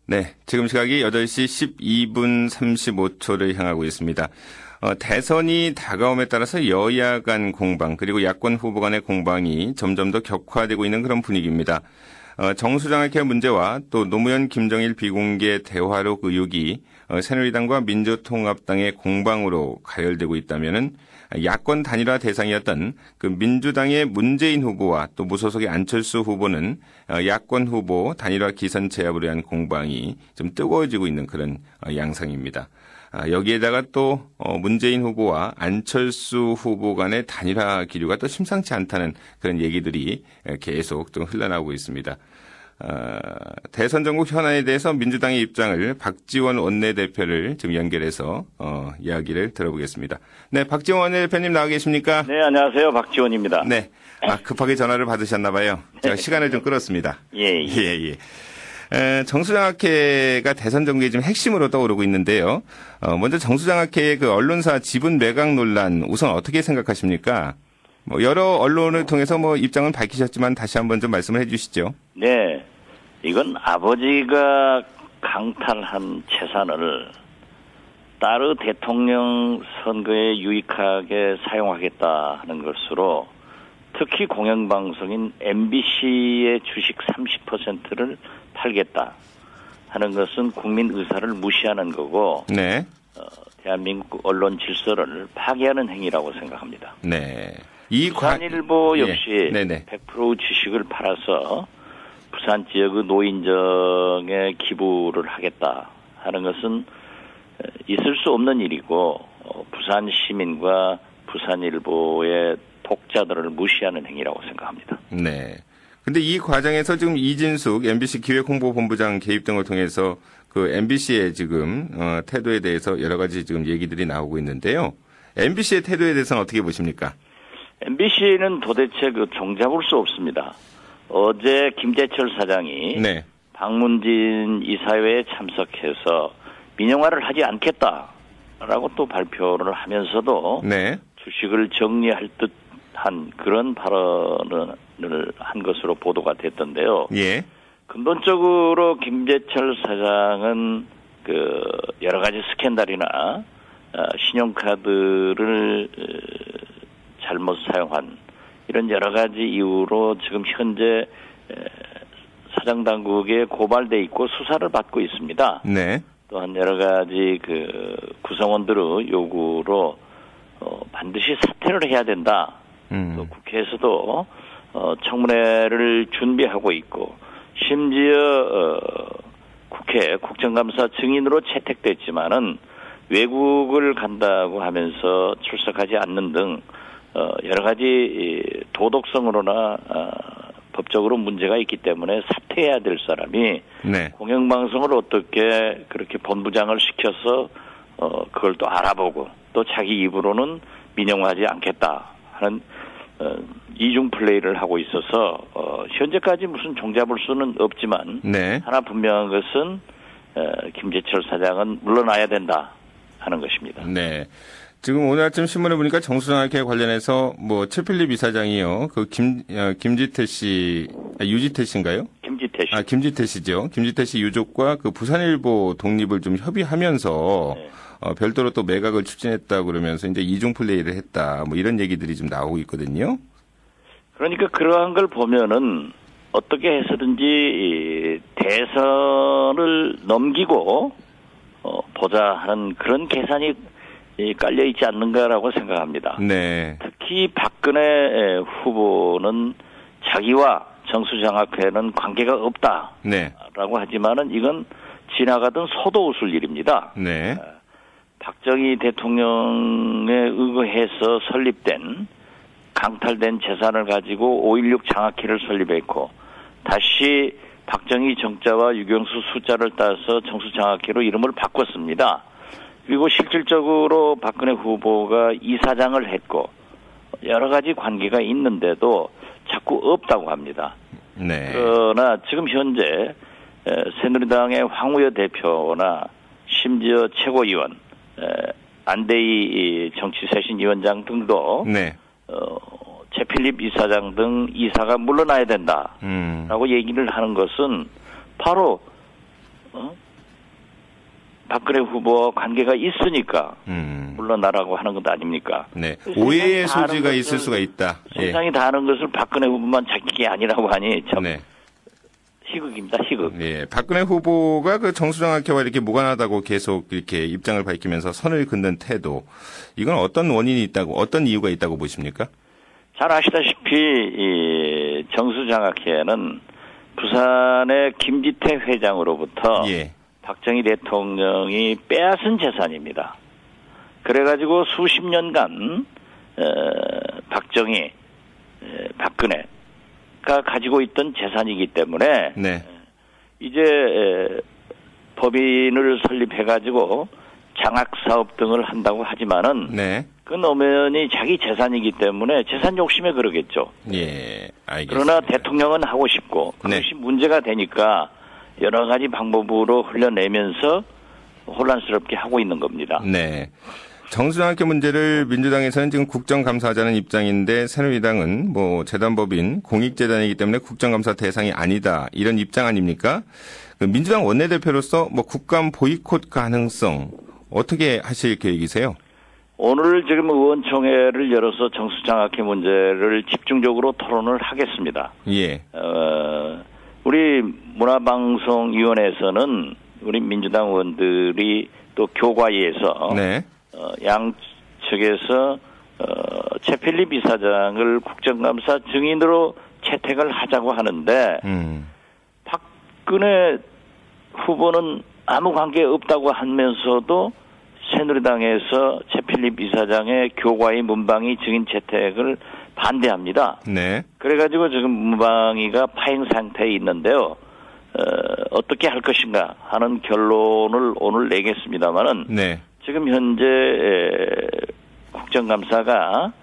네, 지금 시각이 8시 12분 35초를 향하고 있습니다. 대선이 다가옴에 따라서 여야 간 공방 그리고 야권 후보 간의 공방이 점점 더 격화되고 있는 그런 분위기입니다. 정수장학회 문제와 또 노무현 김정일 비공개 대화록 의혹이 새누리당과 민주통합당의 공방으로 가열되고 있다면은 야권 단일화 대상이었던 그 민주당의 문재인 후보와 또 무소속의 안철수 후보는 야권 후보 단일화 기선 제압을 위한 공방이 좀 뜨거워지고 있는 그런 양상입니다. 여기에다가 또 문재인 후보와 안철수 후보 간의 단일화 기류가 또 심상치 않다는 그런 얘기들이 계속 좀 흘러나오고 있습니다. 대선 전국 현안에 대해서 민주당의 입장을 박지원 원내대표를 지금 연결해서 이야기를 들어보겠습니다. 네, 박지원 원내대표님 나와 계십니까? 네, 안녕하세요. 박지원입니다. 네, 급하게 전화를 받으셨나 봐요. 제가 시간을 좀 끌었습니다. 예. 정수장학회가 대선 전국의 지금 핵심으로 떠오르고 있는데요. 먼저 정수장학회의 그 언론사 지분 매각 논란 우선 어떻게 생각하십니까? 여러 언론을 통해서 입장은 밝히셨지만 다시 한번 좀 말씀을 해주시죠. 네, 이건 아버지가 강탈한 재산을 딸의 대통령 선거에 유익하게 사용하겠다 하는 것으로 특히 공영방송인 MBC의 주식 30%를 팔겠다 하는 것은 국민 의사를 무시하는 거고, 네. 대한민국 언론 질서를 파괴하는 행위라고 생각합니다. 네. 부산일보 역시 예. 100% 주식을 팔아서 부산 지역의 노인정에 기부를 하겠다 하는 것은 있을 수 없는 일이고, 부산 시민과 부산일보의 독자들을 무시하는 행위라고 생각합니다. 네. 근데 이 과정에서 지금 이진숙 MBC 기획홍보본부장 개입 등을 통해서 그 MBC의 지금 태도에 대해서 여러 가지 지금 얘기들이 나오고 있는데요. MBC의 태도에 대해서는 어떻게 보십니까? MBC는 도대체 종잡을 수 없습니다. 어제 김재철 사장이 네. 박문진 이사회에 참석해서 민영화를 하지 않겠다라고 또 발표를 하면서도 네. 주식을 정리할 듯한 그런 발언을 한 것으로 보도가 됐던데요. 예. 근본적으로 김재철 사장은 여러 가지 스캔들이나 신용카드를 잘못 사용한 이런 여러 가지 이유로 지금 현재 사장 당국에 고발돼 있고 수사를 받고 있습니다. 네. 또한 여러 가지 구성원들의 요구로 반드시 사퇴를 해야 된다. 또 국회에서도 청문회를 준비하고 있고, 심지어 국회 국정감사 증인으로 채택됐지만은 외국을 간다고 하면서 출석하지 않는 등 여러 가지 도덕성으로나 법적으로 문제가 있기 때문에 사퇴해야 될 사람이 네. 공영방송을 어떻게 그렇게 본부장을 시켜서 그걸 또 알아보고 또 자기 입으로는 민영화하지 않겠다 하는 이중 플레이를 하고 있어서 현재까지 무슨 종잡을 수는 없지만 네. 하나 분명한 것은 김재철 사장은 물러나야 된다 하는 것입니다. 네. 지금 오늘 아침 신문을 보니까 정수장학회 관련해서 최필립 이사장이요. 김지태 씨, 유지태 씨인가요? 김지태 씨. 김지태 씨죠. 김지태 씨 유족과 부산일보 독립을 좀 협의하면서 네. 별도로 또 매각을 추진했다 그러면서 이제 이중 플레이를 했다. 이런 얘기들이 좀 나오고 있거든요. 그러니까 그러한 걸 보면은 어떻게 해서든지 대선을 넘기고 보자 하는 그런 계산이 깔려 있지 않는가라고 생각합니다. 네. 특히 박근혜 후보는 자기와 정수장학회는 관계가 없다라고 네. 하지만은 이건 지나가던 소도 웃을 일입니다. 네. 박정희 대통령에 의거해서 설립된 강탈된 재산을 가지고 5.16 장학회를 설립했고, 다시 박정희 정자와 유경수 숫자를 따서 정수장학회로 이름을 바꿨습니다. 그리고 실질적으로 박근혜 후보가 이사장을 했고 여러 가지 관계가 있는데도 자꾸 없다고 합니다. 네. 그러나 지금 현재 새누리당의 황우여 대표나 심지어 최고위원 안대희 정치쇄신위원장 등도 네. 최필립 이사장 등 이사가 물러나야 된다라고 얘기를 하는 것은 바로 박근혜 후보와 관계가 있으니까 물러나라고 하는 것 아닙니까? 네. 오해의 소지가 있을 수가 있다. 세상이 다 아는 것을 박근혜 후보만 자기 아니라고 하니 참 네. 희극입니다. 희극. 예, 박근혜 후보가 그 정수장학회와 이렇게 무관하다고 계속 이렇게 입장을 밝히면서 선을 긋는 태도, 이건 어떤 원인이 있다고, 어떤 이유가 있다고 보십니까? 잘 아시다시피 이 정수장학회는 부산의 김기태 회장으로부터 예. 박정희 대통령이 빼앗은 재산입니다. 그래가지고 수십 년간 박정희, 박근혜가 가지고 있던 재산이기 때문에 네. 이제 법인을 설립해가지고 장학사업 등을 한다고 하지만은 네. 그건 엄연히 자기 재산이기 때문에 재산 욕심에 그러겠죠. 예, 알겠습니다. 그러나 대통령은 하고 싶고 그것이 네. 문제가 되니까 여러 가지 방법으로 흘려내면서 혼란스럽게 하고 있는 겁니다. 네. 정수장학회 문제를 민주당에서는 지금 국정감사하자는 입장인데 새누리당은 뭐 재단법인 공익재단이기 때문에 국정감사 대상이 아니다 이런 입장 아닙니까? 그 민주당 원내대표로서 뭐 국감 보이콧 가능성 어떻게 하실 계획이세요? 오늘 지금 의원총회를 열어서 정수장학회 문제를 집중적으로 토론을 하겠습니다. 예. 우리 문화방송위원회에서는 우리 민주당 의원들이 또 교과위에서 네. 양측에서 최필립 이사장을 국정감사 증인으로 채택을 하자고 하는데 박근혜 후보는 아무 관계 없다고 하면서도 새누리당에서 최필립 이사장의 교과위 문방위 증인 채택을 반대합니다. 네. 그래가지고 지금 문방위가 파행 상태에 있는데요. 어떻게 할 것인가 하는 결론을 오늘 내겠습니다만은 네. 지금 현재 국정감사가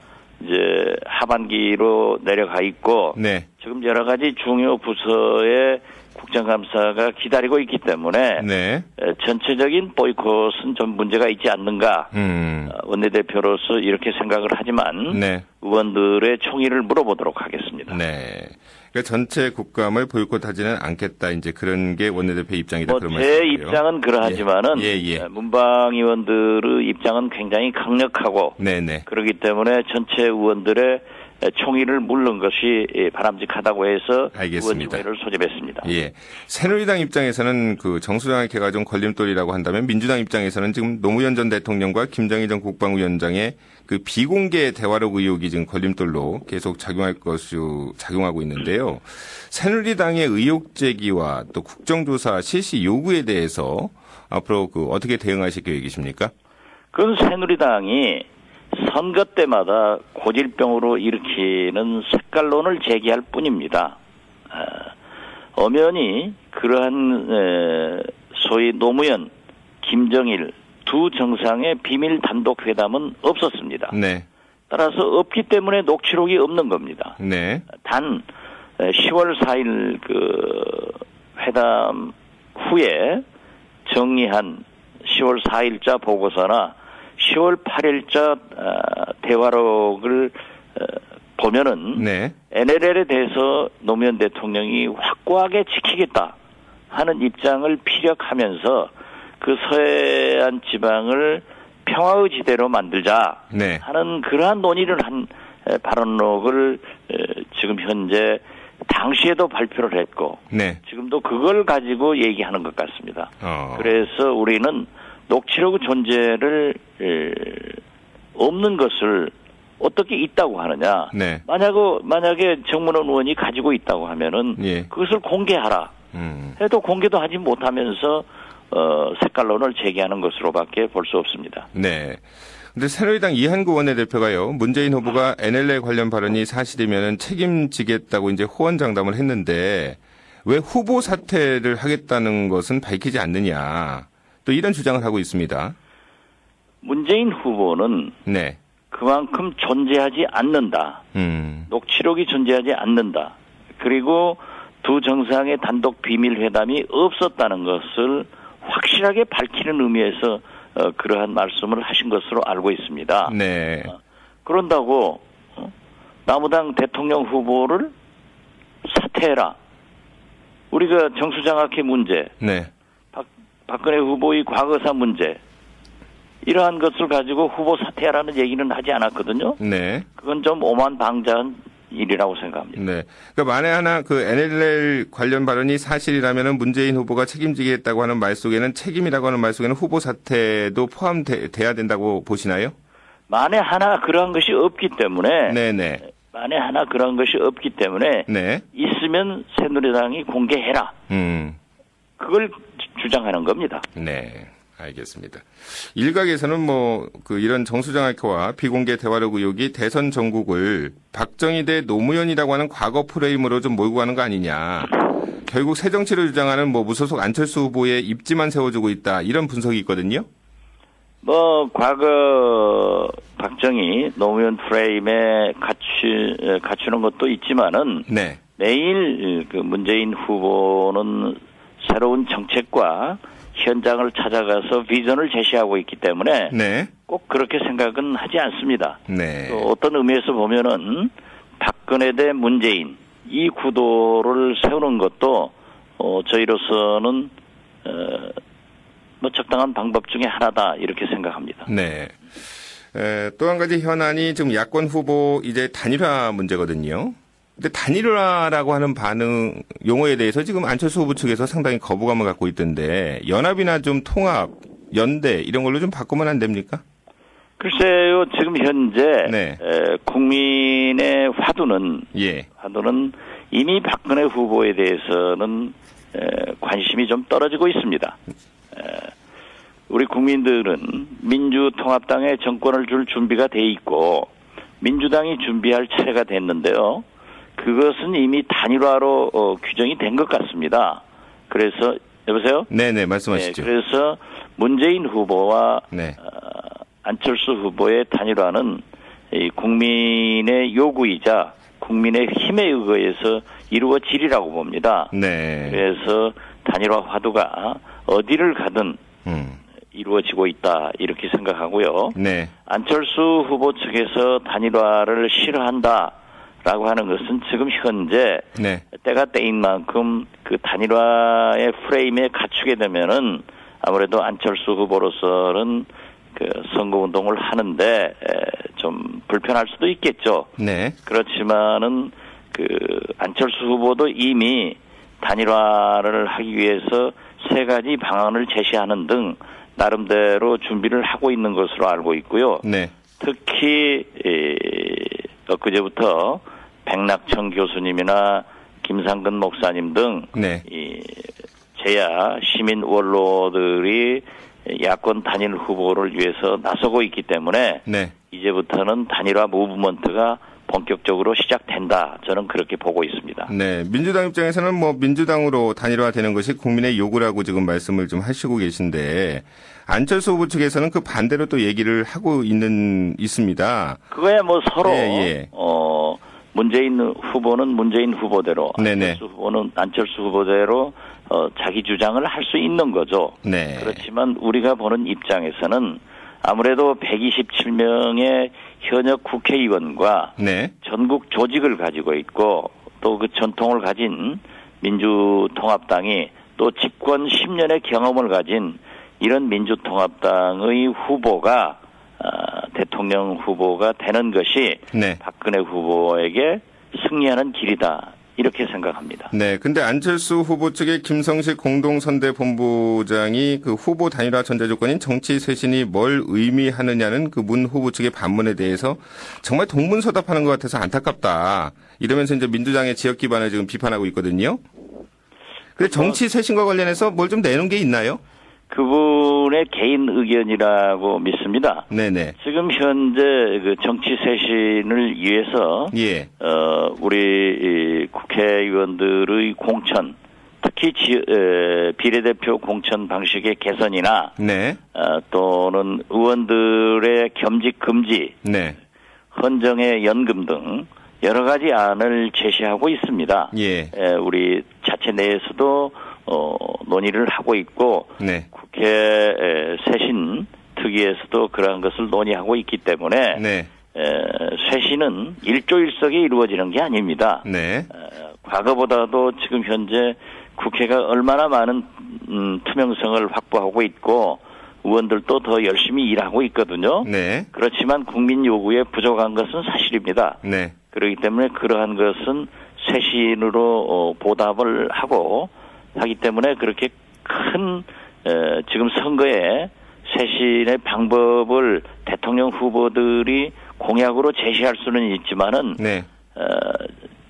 이제 하반기로 내려가 있고 네. 지금 여러 가지 중요 부서의 국정감사가 기다리고 있기 때문에 네. 전체적인 보이콧은 좀 문제가 있지 않는가 원내대표로서 이렇게 생각을 하지만 네. 의원들의 총의를 물어보도록 하겠습니다. 네. 그러니까 전체 국감을 보이콧하지는 않겠다. 이제 그런 게 원내대표 입장이다. 그런 제 말씀이에요. 입장은 그러하지만은 문방 의원들의 입장은 굉장히 강력하고 네네. 그렇기 때문에 전체 의원들의 총의를 물는 것이 바람직하다고 해서 알겠습니다. 의원총회를 소집했습니다. 예. 새누리당 입장에서는 그 정수장학회가 좀 걸림돌이라고 한다면 민주당 입장에서는 지금 노무현 전 대통령과 김정일 전 국방위원장의 그 비공개 대화록 의혹이 지금 걸림돌로 계속 작용하고 있는데요. 새누리당의 의혹 제기와 또 국정조사 실시 요구에 대해서 앞으로 그 어떻게 대응하실 계획이십니까? 그건 새누리당이 선거 때마다 고질병으로 일으키는 색깔론을 제기할 뿐입니다. 엄연히 그러한 소위 노무현, 김정일 두 정상의 비밀 단독 회담은 없었습니다. 네. 따라서 없기 때문에 녹취록이 없는 겁니다. 네. 단 10월 4일 그 회담 후에 정리한 10월 4일자 보고서나 10월 8일자 대화록을 보면은 네. NLL에 대해서 노무현 대통령이 확고하게 지키겠다 하는 입장을 피력하면서 그 서해안 지방을 평화의 지대로 만들자 네. 하는 그러한 논의를 한 발언록을 지금 현재 당시에도 발표를 했고 네. 지금도 그걸 가지고 얘기하는 것 같습니다. 그래서 우리는 녹취록 존재를 없는 것을 어떻게 있다고 하느냐. 네. 만약에 정문원 의원이 가지고 있다고 하면은 예. 그것을 공개하라. 해도 공개도 하지 못하면서 색깔론을 제기하는 것으로밖에 볼 수 없습니다. 네. 근데 새누리당 이한구 원내대표가요, 문재인 후보가 NLL 관련 발언이 사실이면 책임지겠다고 이제 호언장담을 했는데 왜 후보 사퇴를 하겠다는 것은 밝히지 않느냐. 또 이런 주장을 하고 있습니다. 문재인 후보는 네. 그만큼 존재하지 않는다. 녹취록이 존재하지 않는다. 그리고 두 정상의 단독 비밀 회담이 없었다는 것을 확실하게 밝히는 의미에서 그러한 말씀을 하신 것으로 알고 있습니다. 네. 그런다고 남우당 대통령 후보를 사퇴해라. 우리가 정수장학회 문제, 네. 박근혜 후보의 과거사 문제 이러한 것을 가지고 후보 사퇴하라는 얘기는 하지 않았거든요. 네. 그건 좀 오만방자한 일이라고 생각합니다. 네. 그러니까 만에 하나 그 NLL 관련 발언이 사실이라면은 문재인 후보가 책임지겠다고 하는 말 속에는 책임이라고 하는 말 속에는 후보 사퇴도 포함돼야 된다고 보시나요? 만에 하나 그러한 것이 없기 때문에 네네. 만에 하나 그런 것이 없기 때문에 네. 있으면 새누리당이 공개해라. 그걸 주장하는 겁니다. 네. 알겠습니다. 일각에서는 이런 정수장 학회와 비공개 대화록 의혹이 대선 전국을 박정희 대 노무현이라고 하는 과거 프레임으로 좀 몰고 가는 거 아니냐. 결국 새 정치를 주장하는 무소속 안철수 후보의 입지만 세워주고 있다. 이런 분석이 있거든요. 과거 박정희 노무현 프레임에 갖추는 것도 있지만은 네. 매일 그 문재인 후보는 새로운 정책과 현장을 찾아가서 비전을 제시하고 있기 때문에 네. 꼭 그렇게 생각은 하지 않습니다. 네. 또 어떤 의미에서 보면은 박근혜 대 문재인 이 구도를 세우는 것도 저희로서는 적당한 방법 중에 하나다 이렇게 생각합니다. 네. 또 한 가지 현안이 지금 야권 후보 이제 단일화 문제거든요. 근데 단일화라고 하는 용어에 대해서 지금 안철수 후보 측에서 상당히 거부감을 갖고 있던데 연합이나 좀 통합, 연대 이런 걸로 좀 바꾸면 안 됩니까? 글쎄요, 지금 현재 네. 국민의 화두는 이미 박근혜 후보에 대해서는 관심이 좀 떨어지고 있습니다. 우리 국민들은 민주통합당에 정권을 줄 준비가 돼 있고 민주당이 준비할 차례가 됐는데요. 그것은 이미 단일화로 규정이 된 것 같습니다. 그래서 여보세요? 네네 말씀하시죠. 그래서 문재인 후보와 안철수 후보의 단일화는 이 국민의 요구이자 국민의 힘에 의거해서 이루어지리라고 봅니다. 네. 그래서 단일화 화두가 어디를 가든 이루어지고 있다 이렇게 생각하고요. 네. 안철수 후보 측에서 단일화를 싫어한다라고 하는 것은 지금 현재 때가 때인 만큼 그 단일화의 프레임에 갖추게 되면은 아무래도 안철수 후보로서는 그 선거운동을 하는데 좀 불편할 수도 있겠죠. 네. 그렇지만은 그 안철수 후보도 이미 단일화를 하기 위해서 세 가지 방안을 제시하는 등 나름대로 준비를 하고 있는 것으로 알고 있고요. 네. 특히 엊그제부터 백낙천 교수님이나 김상근 목사님 등 제야 시민 원로들이 야권 단일 후보를 위해서 나서고 있기 때문에 이제부터는 단일화 무브먼트가 본격적으로 시작된다. 저는 그렇게 보고 있습니다. 네, 민주당 입장에서는 민주당으로 단일화되는 것이 국민의 요구라고 지금 말씀을 좀 하시고 계신데 안철수 후보 측에서는 그 반대로 또 얘기를 하고 있습니다. 그거야 서로 문재인 후보는 문재인 후보대로 안철수 후보는 안철수 후보대로 자기 주장을 할 수 있는 거죠. 네. 그렇지만 우리가 보는 입장에서는 아무래도 127명의 현역 국회의원과 전국 조직을 가지고 있고 또 그 전통을 가진 민주통합당이 또 집권 10년의 경험을 가진 이런 민주통합당의 후보가 대통령 후보가 되는 것이 박근혜 후보에게 승리하는 길이다. 이렇게 생각합니다. 네, 근데 안철수 후보 측의 김성식 공동선대본부장이 그 후보 단일화 전제 조건인 정치 쇄신이 뭘 의미하느냐는 그 문 후보 측의 반문에 대해서 정말 동문서답하는 것 같아서 안타깝다. 이러면서 이제 민주당의 지역 기반을 지금 비판하고 있거든요. 근데 정치 쇄신과 관련해서 뭘 좀 내놓은 게 있나요? 그분의 개인 의견이라고 믿습니다. 네네. 지금 현재 그 정치 쇄신을 위해서 우리 국회의원들의 공천, 특히 비례대표 공천 방식의 개선이나 또는 의원들의 겸직 금지, 헌정의 연금 등 여러 가지 안을 제시하고 있습니다. 우리 자체 내에서도 논의를 하고 있고 국회 쇄신 특위에서도 그러한 것을 논의하고 있기 때문에 쇄신은 일조일석에 이루어지는 게 아닙니다. 과거보다도 지금 현재 국회가 얼마나 많은 투명성을 확보하고 있고 의원들도 더 열심히 일하고 있거든요. 네. 그렇지만 국민 요구에 부족한 것은 사실입니다. 네. 그렇기 때문에 그러한 것은 쇄신으로 보답을 하기 때문에 그렇게 큰 지금 선거에 쇄신의 방법을 대통령 후보들이 공약으로 제시할 수는 있지만은 네.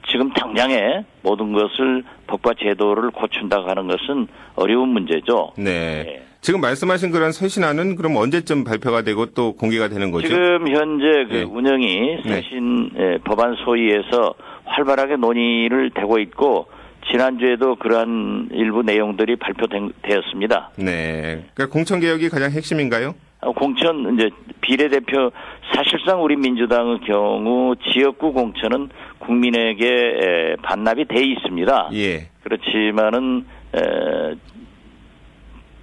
지금 당장에 모든 것을 법과 제도를 고친다고 하는 것은 어려운 문제죠. 네. 네. 지금 말씀하신 그런 쇄신안은 그럼 언제쯤 발표가 되고 또 공개가 되는 거죠? 지금 현재 그 네. 운영이 쇄신 법안 소위에서 활발하게 논의를 되고 있고 지난주에도 그러한 일부 내용들이 발표되었습니다. 네. 그러니까 공천개혁이 가장 핵심인가요? 공천 이제 비례대표 사실상 우리 민주당의 경우 지역구 공천은 국민에게 반납이 돼 있습니다. 예. 그렇지만은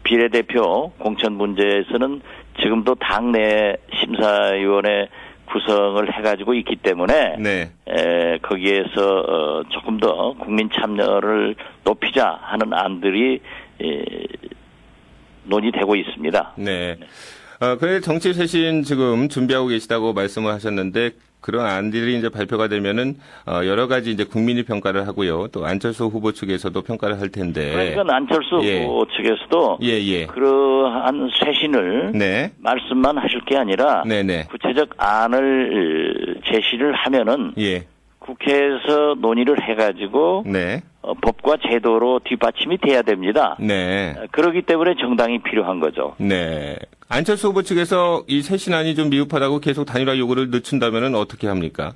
비례대표 공천 문제에서는 지금도 당내 심사위원회 구성을 해가지고 있기 때문에 네. 거기에서 조금 더 국민 참여를 높이자 하는 안들이 논의되고 있습니다. 네. 그런데 정치 쇄신 지금 준비하고 계시다고 말씀을 하셨는데 그런 안들이 이제 발표가 되면은 여러 가지 이제 국민이 평가를 하고요. 또 안철수 후보 측에서도 평가를 할 텐데. 그러니까 안철수 후보 측에서도 그러한 쇄신을 네. 말씀만 하실 게 아니라 네네. 구체적 안을 제시를 하면은 국회에서 논의를 해가지고 네. 법과 제도로 뒷받침이 돼야 됩니다. 네. 그렇기 때문에 정당이 필요한 거죠. 네. 안철수 후보 측에서 이 쇄신안이 좀 미흡하다고 계속 단일화 요구를 늦춘다면은 어떻게 합니까?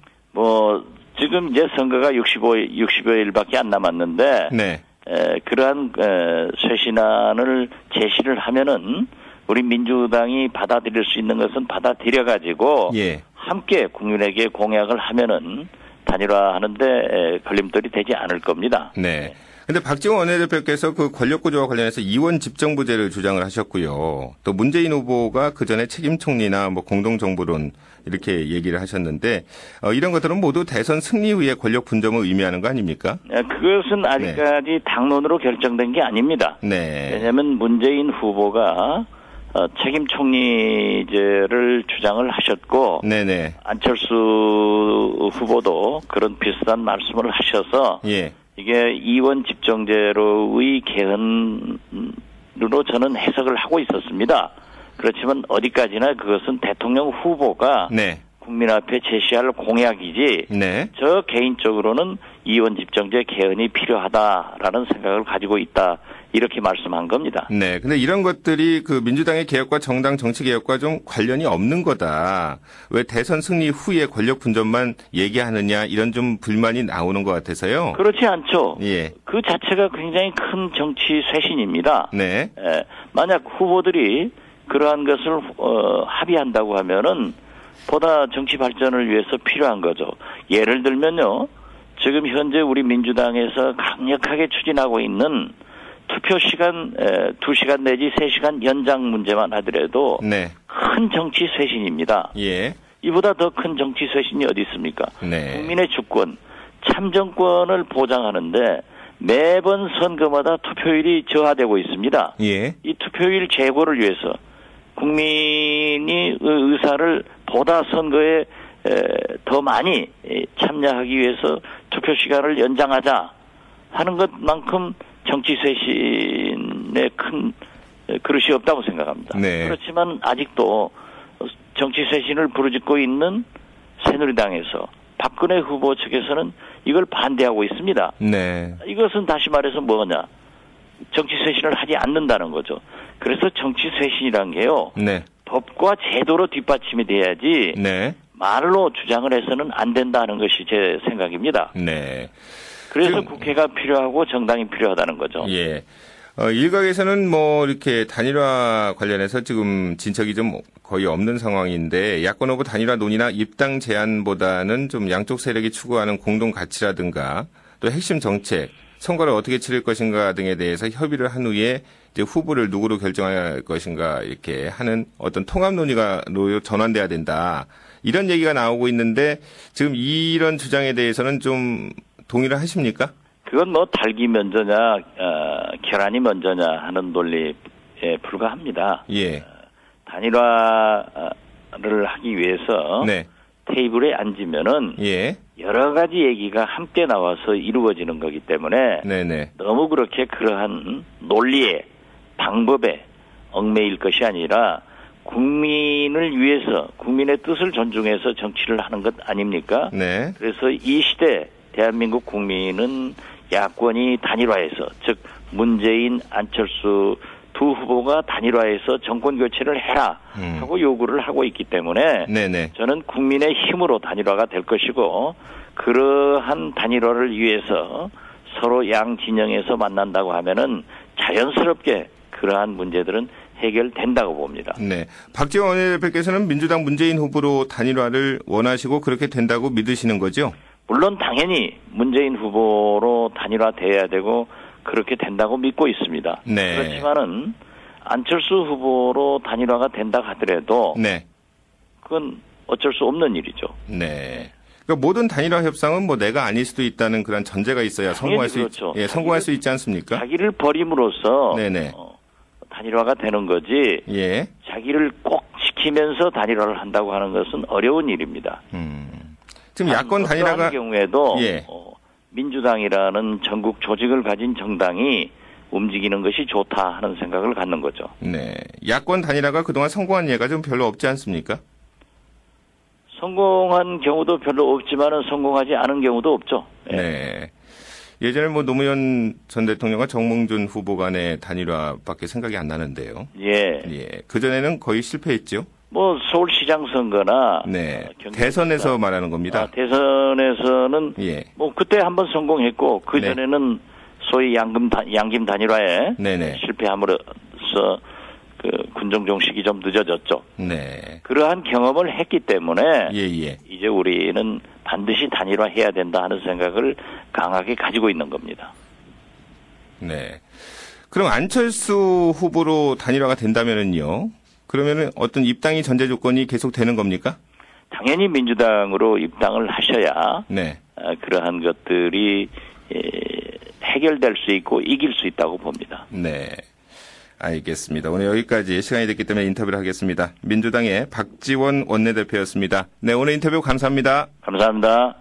지금 이제 선거가 60여일밖에 안 남았는데, 네. 그러한, 쇄신안을 제시를 하면은, 우리 민주당이 받아들일 수 있는 것은 받아들여가지고, 함께 국민에게 공약을 하면은, 단일화하는데 걸림돌이 되지 않을 겁니다. 네. 근데 박지원 원내대표께서 그 권력구조와 관련해서 이원 집정부제를 주장을 하셨고요. 또 문재인 후보가 그 전에 책임총리나 뭐 공동정부론 이렇게 얘기를 하셨는데 이런 것들은 모두 대선 승리 후에 권력 분점을 의미하는 거 아닙니까? 그것은 아직까지 당론으로 결정된 게 아닙니다. 네. 왜냐하면 문재인 후보가 책임총리제를 주장을 하셨고, 네네. 안철수 후보도 그런 비슷한 말씀을 하셔서, 이게 이원 집정제로의 개헌으로 저는 해석을 하고 있었습니다. 그렇지만 어디까지나 그것은 대통령 후보가 국민 앞에 제시할 공약이지, 저 개인적으로는 이원 집정제 개헌이 필요하다라는 생각을 가지고 있다. 이렇게 말씀한 겁니다. 네. 근데 이런 것들이 그 민주당의 개혁과 정당 정치 개혁과 좀 관련이 없는 거다. 왜 대선 승리 후에 권력 분점만 얘기하느냐 이런 좀 불만이 나오는 것 같아서요. 그렇지 않죠. 그 자체가 굉장히 큰 정치 쇄신입니다. 네. 만약 후보들이 그러한 것을 합의한다고 하면은 보다 정치 발전을 위해서 필요한 거죠. 예를 들면요. 지금 현재 우리 민주당에서 강력하게 추진하고 있는 투표 시간 2시간 내지 3시간 연장 문제만 하더라도 큰 정치 쇄신입니다. 이보다 더 큰 정치 쇄신이 어디 있습니까? 국민의 주권, 참정권을 보장하는데 매번 선거마다 투표율이 저하되고 있습니다. 이 투표율 제고를 위해서 국민이 의사를 보다 선거에 더 많이 참여하기 위해서 투표 시간을 연장하자 하는 것만큼 정치 쇄신에 큰 그릇이 없다고 생각합니다. 그렇지만 아직도 정치 쇄신을 부르짖고 있는 새누리당에서 박근혜 후보 측에서는 이걸 반대하고 있습니다. 이것은 다시 말해서 뭐냐? 정치 쇄신을 하지 않는다는 거죠. 그래서 정치 쇄신이란 게요. 법과 제도로 뒷받침이 돼야지 말로 주장을 해서는 안 된다는 것이 제 생각입니다. 그래서 국회가 필요하고 정당이 필요하다는 거죠. 일각에서는 뭐 이렇게 단일화 관련해서 지금 진척이 좀 거의 없는 상황인데 야권 후보 단일화 논의나 입당 제안보다는 좀 양쪽 세력이 추구하는 공동 가치라든가 또 핵심 정책, 선거를 어떻게 치를 것인가 등에 대해서 협의를 한 후에 이제 후보를 누구로 결정할 것인가 이렇게 하는 어떤 통합 논의가 전환돼야 된다. 이런 얘기가 나오고 있는데 지금 이런 주장에 대해서는 좀 동의를 하십니까? 그건 뭐 닭이 먼저냐, 계란이 먼저냐 하는 논리에 불과합니다. 예. 단일화를 하기 위해서 네. 테이블에 앉으면은 예. 여러 가지 얘기가 함께 나와서 이루어지는 거기 때문에 네네. 너무 그렇게 그러한 논리에 방법에 얽매일 것이 아니라 국민을 위해서 국민의 뜻을 존중해서 정치를 하는 것 아닙니까? 네. 그래서 이 시대 대한민국 국민은 야권이 단일화해서 즉 문재인, 안철수 두 후보가 단일화해서 정권 교체를 해라 하고 요구를 하고 있기 때문에 네네. 저는 국민의 힘으로 단일화가 될 것이고 그러한 단일화를 위해서 서로 양 진영에서 만난다고 하면은 자연스럽게 그러한 문제들은 해결된다고 봅니다. 네. 박지원 원내대표께서는 민주당 문재인 후보로 단일화를 원하시고 그렇게 된다고 믿으시는 거죠? 물론 당연히 문재인 후보로 단일화돼야 되고 그렇게 된다고 믿고 있습니다. 네. 그렇지만은 안철수 후보로 단일화가 된다 하더라도 네. 그건 어쩔 수 없는 일이죠. 네. 그러니까 모든 단일화 협상은 뭐 내가 아닐 수도 있다는 그런 전제가 있어야 성공할 수 그렇죠. 예, 성공할 수 있지 않습니까? 자기를 버림으로써 네네. 단일화가 되는 거지. 예. 자기를 꼭 지키면서 단일화를 한다고 하는 것은 어려운 일입니다. 지금 야권 단일화가 경우에도 예. 민주당이라는 전국 조직을 가진 정당이 움직이는 것이 좋다 하는 생각을 갖는 거죠. 네. 야권 단일화가 그동안 성공한 예가 좀 별로 없지 않습니까? 성공한 경우도 별로 없지만은 성공하지 않은 경우도 없죠. 예. 네. 예전에 뭐 노무현 전 대통령과 정몽준 후보 간의 단일화밖에 생각이 안 나는데요. 예. 예. 그전에는 거의 실패했죠. 뭐 서울시장 선거나 네. 대선에서 말하는 겁니다. 대선에서는 예. 뭐 그때 한번 성공했고 그 전에는 소위 양김 단일화에 네네. 실패함으로써 그 군정 종식이 좀 늦어졌죠. 네. 그러한 경험을 했기 때문에 예. 이제 우리는 반드시 단일화해야 된다 하는 생각을 강하게 가지고 있는 겁니다. 네. 그럼 안철수 후보로 단일화가 된다면은요. 그러면은 어떤 입당이 전제 조건이 계속 되는 겁니까? 당연히 민주당으로 입당을 하셔야 네. 그러한 것들이 해결될 수 있고 이길 수 있다고 봅니다. 네. 알겠습니다. 오늘 여기까지 시간이 됐기 때문에 인터뷰를 하겠습니다. 민주당의 박지원 원내대표였습니다. 네, 오늘 인터뷰 감사합니다. 감사합니다.